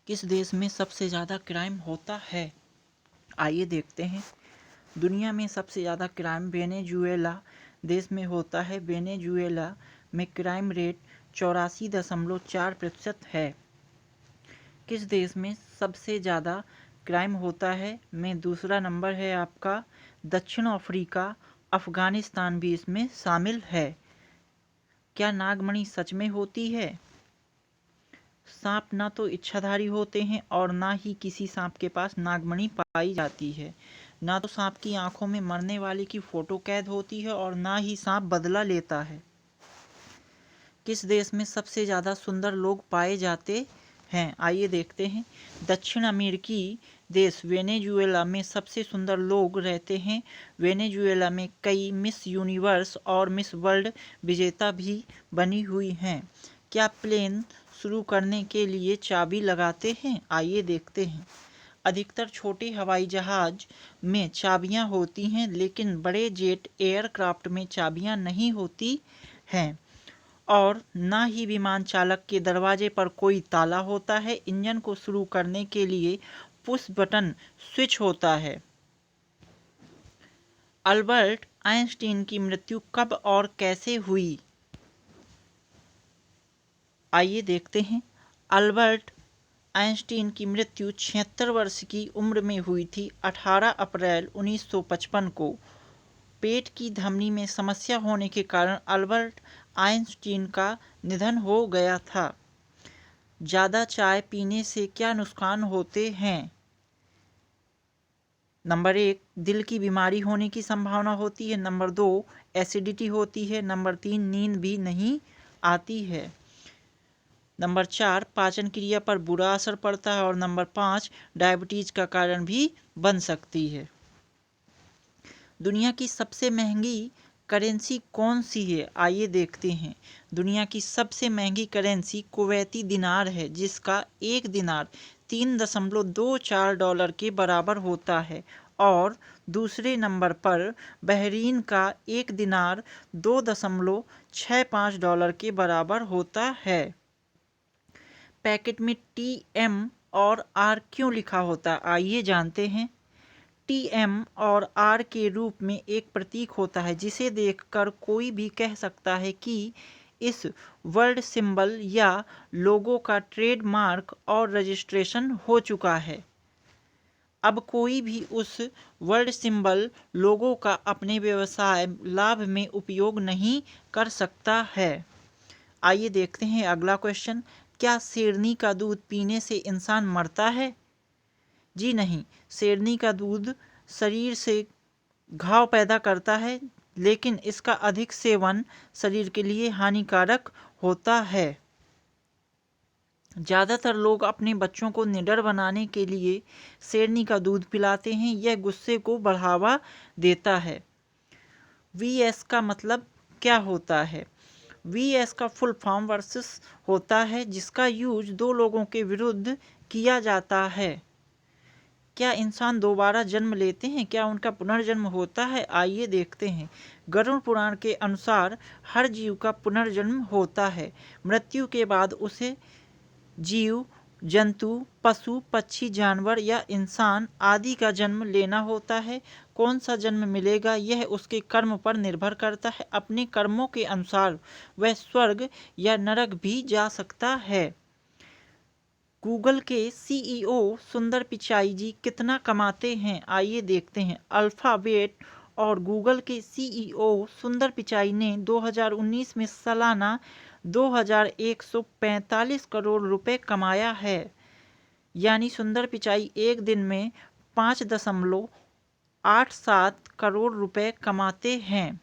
किस देश में सबसे ज़्यादा क्राइम होता है? आइए देखते हैं। दुनिया में सबसे ज़्यादा क्राइम वेनेजुएला देश में होता है। वेनेजुएला में क्राइम रेट 84.4% है। किस देश में सबसे ज़्यादा क्राइम होता है? में दूसरा नंबर है आपका दक्षिण अफ्रीका। अफ़गानिस्तान भी इसमें शामिल है। क्या नागमणि सच में होती है? सांप ना तो इच्छाधारी होते हैं और ना ही किसी सांप के पास नागमणि पाई जाती है। ना तो सांप की आंखों में मरने वाले की फोटो कैद होती है और ना ही सांप बदला लेता है। किस देश में सबसे ज़्यादा सुंदर लोग पाए जाते हैं? आइए देखते हैं। दक्षिण अमेरिकी देश वेनेजुएला में सबसे सुंदर लोग रहते हैं। वेनेजुएला में कई मिस यूनिवर्स और मिस वर्ल्ड विजेता भी बनी हुई हैं। क्या प्लेन शुरू करने के लिए चाबी लगाते हैं? आइए देखते हैं। अधिकतर छोटे हवाई जहाज में चाबियां होती हैं, लेकिन बड़े जेट एयरक्राफ्ट में चाबियां नहीं होती हैं और ना ही विमान चालक के दरवाजे पर कोई ताला होता है। इंजन को शुरू करने के लिए पुश बटन स्विच होता है। अल्बर्ट आइंस्टीन की मृत्यु कब और कैसे हुई? आइए देखते हैं। अल्बर्ट आइंस्टीन की मृत्यु 76 वर्ष की उम्र में हुई थी। 18 अप्रैल 1955 को पेट की धमनी में समस्या होने के कारण अल्बर्ट आइंस्टीन का निधन हो गया था। ज़्यादा चाय पीने से क्या नुकसान होते हैं? नंबर 1, दिल की बीमारी होने की संभावना होती है। नंबर 2, एसिडिटी होती है। नंबर 3, नींद भी नहीं आती है। नंबर 4, पाचन क्रिया पर बुरा असर पड़ता है। और नंबर 5, डायबिटीज का कारण भी बन सकती है। दुनिया की सबसे महंगी करेंसी कौन सी है? आइए देखते हैं। दुनिया की सबसे महंगी करेंसी कुवैती दिनार है, जिसका एक दिनार $3.24 के बराबर होता है। और दूसरे नंबर पर बहरीन का एक दिनार $2.65 के बराबर होता है। पैकेट में TM और R क्यों लिखा होता है? आइए जानते हैं। TM और R के रूप में एक प्रतीक होता है, जिसे देखकर कोई भी कह सकता है कि इस वर्ड सिंबल या लोगो का ट्रेडमार्क और रजिस्ट्रेशन हो चुका है। अब कोई भी उस वर्ड सिंबल लोगो का अपने व्यवसाय लाभ में उपयोग नहीं कर सकता है। आइए देखते हैं अगला क्वेश्चन। क्या शेरनी का दूध पीने से इंसान मरता है? जी नहीं, शेरनी का दूध शरीर से घाव पैदा करता है, लेकिन इसका अधिक सेवन शरीर के लिए हानिकारक होता है। ज़्यादातर लोग अपने बच्चों को निडर बनाने के लिए शेरनी का दूध पिलाते हैं। यह गुस्से को बढ़ावा देता है। VS का मतलब क्या होता है? VS का फुल फॉर्म वर्सेस होता है, जिसका यूज दो लोगों के विरुद्ध किया जाता है। क्या इंसान दोबारा जन्म लेते हैं? क्या उनका पुनर्जन्म होता है? आइए देखते हैं। गरुड़ पुराण के अनुसार हर जीव का पुनर्जन्म होता है। मृत्यु के बाद उसे जीव, जंतु, पशु, पक्षी, जानवर या इंसान आदि का जन्म लेना होता है। कौन सा जन्म मिलेगा यह उसके कर्म पर निर्भर करता है। अपने कर्मों के अनुसार वह स्वर्ग या नरक भी जा सकता है। गूगल के CEO सुंदर पिचाई जी कितना कमाते हैं? आइए देखते हैं। अल्फ़ाबेट और गूगल के CEO सुंदर पिचाई ने 2019 में सालाना 2145 करोड़ रुपए कमाया है। यानी सुंदर पिचाई एक दिन में 5.87 करोड़ रुपए कमाते हैं।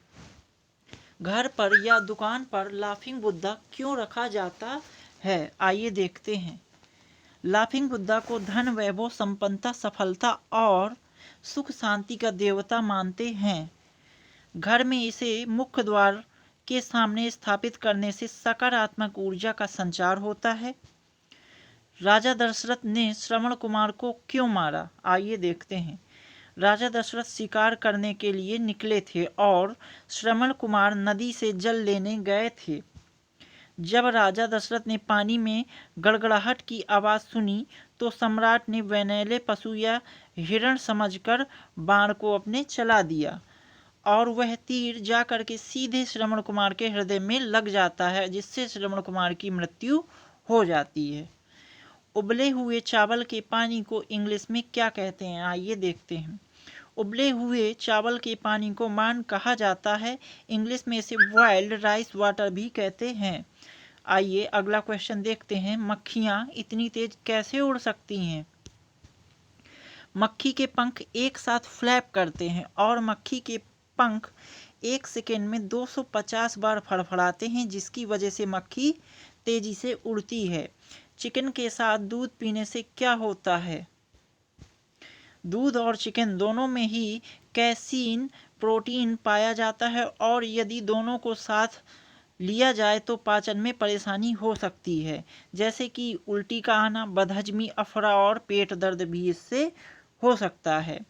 घर पर या दुकान पर लाफिंग बुद्धा क्यों रखा जाता है? आइए देखते हैं। लाफिंग बुद्धा को धन, वैभव, संपन्नता, सफलता और सुख शांति का देवता मानते हैं। घर में इसे मुख्य द्वार के सामने स्थापित करने से सकारात्मक ऊर्जा का संचार होता है। राजा दशरथ ने श्रवण कुमार को क्यों मारा? आइए देखते हैं। राजा दशरथ शिकार करने के लिए निकले थे और श्रवण कुमार नदी से जल लेने गए थे। जब राजा दशरथ ने पानी में गड़गड़ाहट की आवाज़ सुनी तो सम्राट ने वैनेले पशु या हिरण समझकर बाण को अपने चला दिया और वह तीर जाकर के सीधे श्रवण कुमार के हृदय में लग जाता है, जिससे श्रवण कुमार की मृत्यु हो जाती है। उबले हुए चावल के पानी को इंग्लिश में क्या कहते हैं, आइए देखते हैं। उबले हुए चावल के पानी को मान कहा जाता है। इंग्लिश में इसे बॉइल्ड राइस वाटर भी कहते हैं। आइए अगला क्वेश्चन देखते हैं। मक्खियाँ इतनी तेज कैसे उड़ सकती हैं? मक्खी के पंख एक साथ फ्लैप करते हैं और मक्खी के पंख 1 सेकेंड में 250 बार फड़फड़ाते हैं, जिसकी वजह से मक्खी तेजी से उड़ती है। चिकन के साथ दूध पीने से क्या होता है? दूध और चिकन दोनों में ही कैसीन प्रोटीन पाया जाता है और यदि दोनों को साथ लिया जाए तो पाचन में परेशानी हो सकती है, जैसे कि उल्टी का आना, बदहजमी, अफरा और पेट दर्द भी इससे हो सकता है।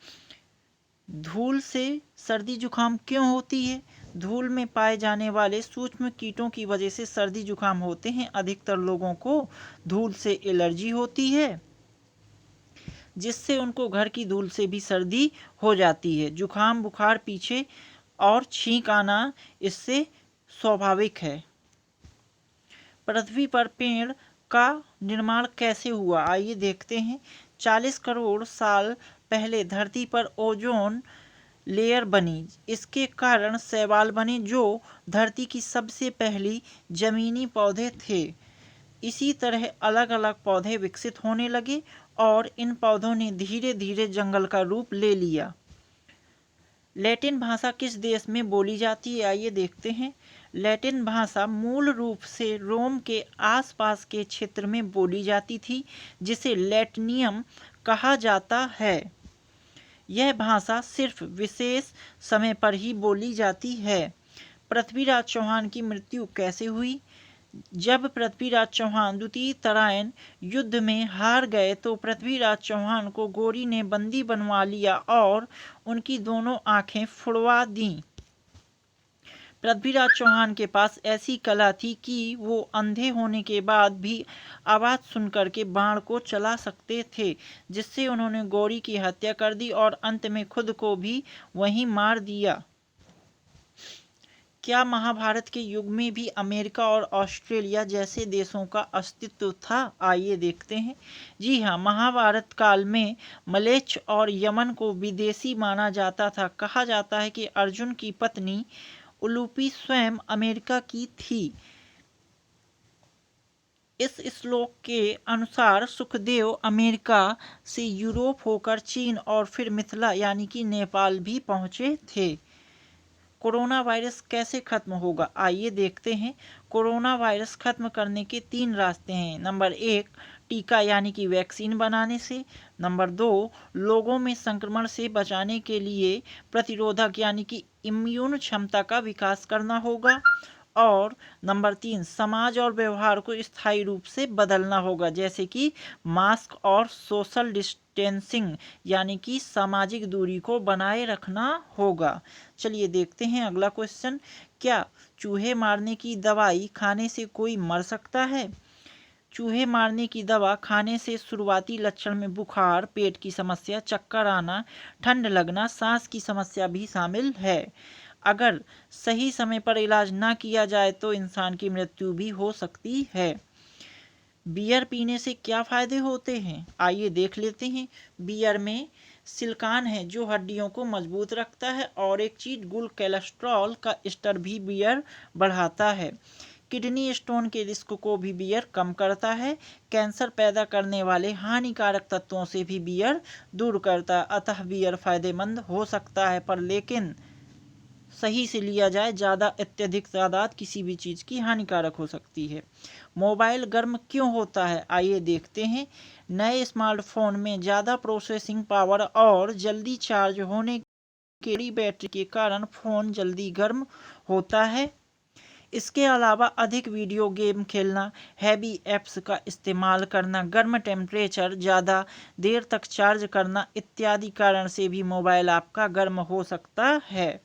धूल से सर्दी जुकाम क्यों होती है? धूल में पाए जाने वाले सूक्ष्म कीटों की वजह से सर्दी जुकाम होते हैं। अधिकतर लोगों को धूल से एलर्जी होती है, जिससे उनको घर की धूल से भी सर्दी हो जाती है। जुकाम, बुखार, पीछे और छींक आना इससे स्वाभाविक है। पृथ्वी पर पेड़ का निर्माण कैसे हुआ, आइए देखते हैं। 40 करोड़ साल पहले धरती पर ओजोन लेयर बनी। इसके कारण शैवाल बने, जो धरती की सबसे पहली जमीनी पौधे थे। इसी तरह अलग अलग पौधे विकसित होने लगे और इन पौधों ने धीरे धीरे जंगल का रूप ले लिया। लैटिन भाषा किस देश में बोली जाती है, आइए देखते हैं। लैटिन भाषा मूल रूप से रोम के आसपास के क्षेत्र में बोली जाती थी, जिसे लैटिनियम कहा जाता है। यह भाषा सिर्फ विशेष समय पर ही बोली जाती है। पृथ्वीराज चौहान की मृत्यु कैसे हुई? जब पृथ्वीराज चौहान द्वितीय तराइन युद्ध में हार गए तो पृथ्वीराज चौहान को गोरी ने बंदी बनवा लिया और उनकी दोनों आंखें फुड़वा दी। पृथ्वीराज चौहान के पास ऐसी कला थी कि वो अंधे होने के बाद भी आवाज़ सुनकर के बाण को चला सकते थे, जिससे उन्होंने गौरी की हत्या कर दी और अंत में खुद को भी वहीं मार दिया। क्या महाभारत के युग में भी अमेरिका और ऑस्ट्रेलिया जैसे देशों का अस्तित्व था, आइए देखते हैं। जी हाँ, महाभारत काल में मलेच्छ और यमन को विदेशी माना जाता था। कहा जाता है कि अर्जुन की पत्नी उलूपी स्वयं अमेरिका की थी। इस श्लोक के अनुसार सुखदेव अमेरिका से यूरोप होकर चीन और फिर मिथिला यानी कि नेपाल भी पहुँचे थे। कोरोना वायरस कैसे खत्म होगा, आइए देखते हैं। कोरोना वायरस खत्म करने के 3 रास्ते हैं। नंबर 1, टीका यानी कि वैक्सीन बनाने से। नंबर 2, लोगों में संक्रमण से बचाने के लिए प्रतिरोधक यानी कि इम्यून क्षमता का विकास करना होगा। और नंबर 3, समाज और व्यवहार को स्थायी रूप से बदलना होगा, जैसे कि मास्क और सोशल डिस्टेंसिंग यानी कि सामाजिक दूरी को बनाए रखना होगा। चलिए देखते हैं अगला क्वेश्चन। क्या चूहे मारने की दवाई खाने से कोई मर सकता है? चूहे मारने की दवा खाने से शुरुआती लक्षण में बुखार, पेट की समस्या, चक्कर आना, ठंड लगना, सांस की समस्या भी शामिल है। अगर सही समय पर इलाज ना किया जाए तो इंसान की मृत्यु भी हो सकती है। बियर पीने से क्या फायदे होते हैं, आइए देख लेते हैं। बियर में सिलिकॉन है जो हड्डियों को मजबूत रखता है और एक चीज गुल कोलेस्ट्रॉल का स्तर भी बियर बढ़ाता है। किडनी स्टोन के रिस्क को भी बियर कम करता है। कैंसर पैदा करने वाले हानिकारक तत्वों से भी बियर दूर करता है। अतः बियर फायदेमंद हो सकता है, पर लेकिन सही से लिया जाए, ज़्यादा अत्यधिक तादाद किसी भी चीज़ की हानिकारक हो सकती है। मोबाइल गर्म क्यों होता है, आइए देखते हैं। नए स्मार्टफोन में ज़्यादा प्रोसेसिंग पावर और जल्दी चार्ज होने की बड़ी बैटरी के कारण फ़ोन जल्दी गर्म होता है। इसके अलावा अधिक वीडियो गेम खेलना, हैवी ऐप्स का इस्तेमाल करना, गर्म टेम्परेचर, ज़्यादा देर तक चार्ज करना इत्यादि कारण से भी मोबाइल आपका गर्म हो सकता है।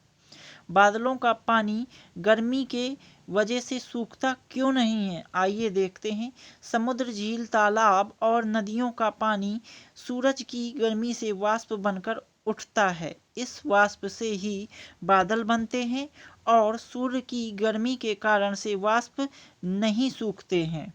बादलों का पानी गर्मी के वजह से सूखता क्यों नहीं है? आइए देखते हैं। समुद्र, झील, तालाब और नदियों का पानी सूरज की गर्मी से वाष्प बनकर उठता है। इस वाष्प से ही बादल बनते हैं और सूर्य की गर्मी के कारण से वाष्प नहीं सूखते हैं।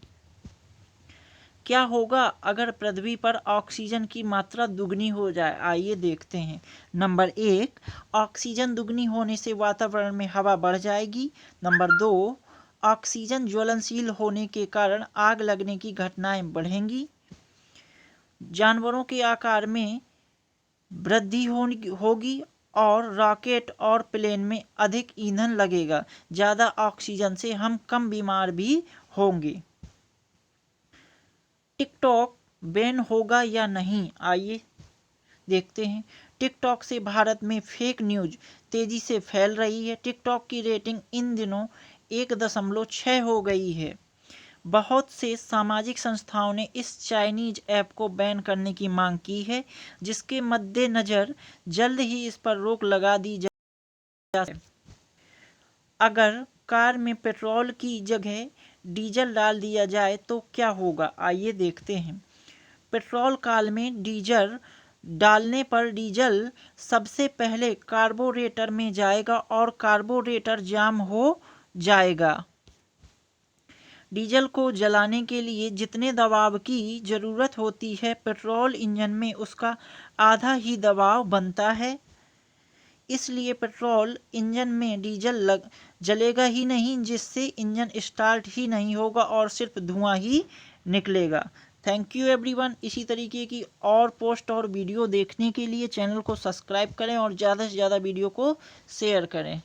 क्या होगा अगर पृथ्वी पर ऑक्सीजन की मात्रा दुगनी हो जाए? आइए देखते हैं। नंबर 1, ऑक्सीजन दुगनी होने से वातावरण में हवा बढ़ जाएगी। नंबर 2, ऑक्सीजन ज्वलनशील होने के कारण आग लगने की घटनाएं बढ़ेंगी। जानवरों के आकार में वृद्धि होगी और रॉकेट और प्लेन में अधिक ईंधन लगेगा। ज़्यादा ऑक्सीजन से हम कम बीमार भी होंगे। टिकटॉक बैन होगा या नहीं? आइए देखते हैं। टिकटॉक से भारत में फेक न्यूज तेजी से फैल रही है। टिकटॉक की रेटिंग इन दिनों 1.6 हो गई है। बहुत से सामाजिक संस्थाओं ने इस चाइनीज ऐप को बैन करने की मांग की है, जिसके मद्देनज़र जल्द ही इस पर रोक लगा दी जाए। अगर कार में पेट्रोल की जगह डीजल डाल दिया जाए तो क्या होगा? आइए देखते हैं। पेट्रोल काल में डीजल डालने पर डीजल सबसे पहले कार्बोरेटर में जाएगा और कार्बोरेटर जाम हो जाएगा। डीजल को जलाने के लिए जितने दबाव की ज़रूरत होती है, पेट्रोल इंजन में उसका आधा ही दबाव बनता है। इसलिए पेट्रोल इंजन में डीजल जलेगा ही नहीं, जिससे इंजन स्टार्ट ही नहीं होगा और सिर्फ धुआं ही निकलेगा। Thank you everyone. इसी तरीके की और पोस्ट और वीडियो देखने के लिए चैनल को सब्सक्राइब करें और ज़्यादा से ज़्यादा वीडियो को शेयर करें।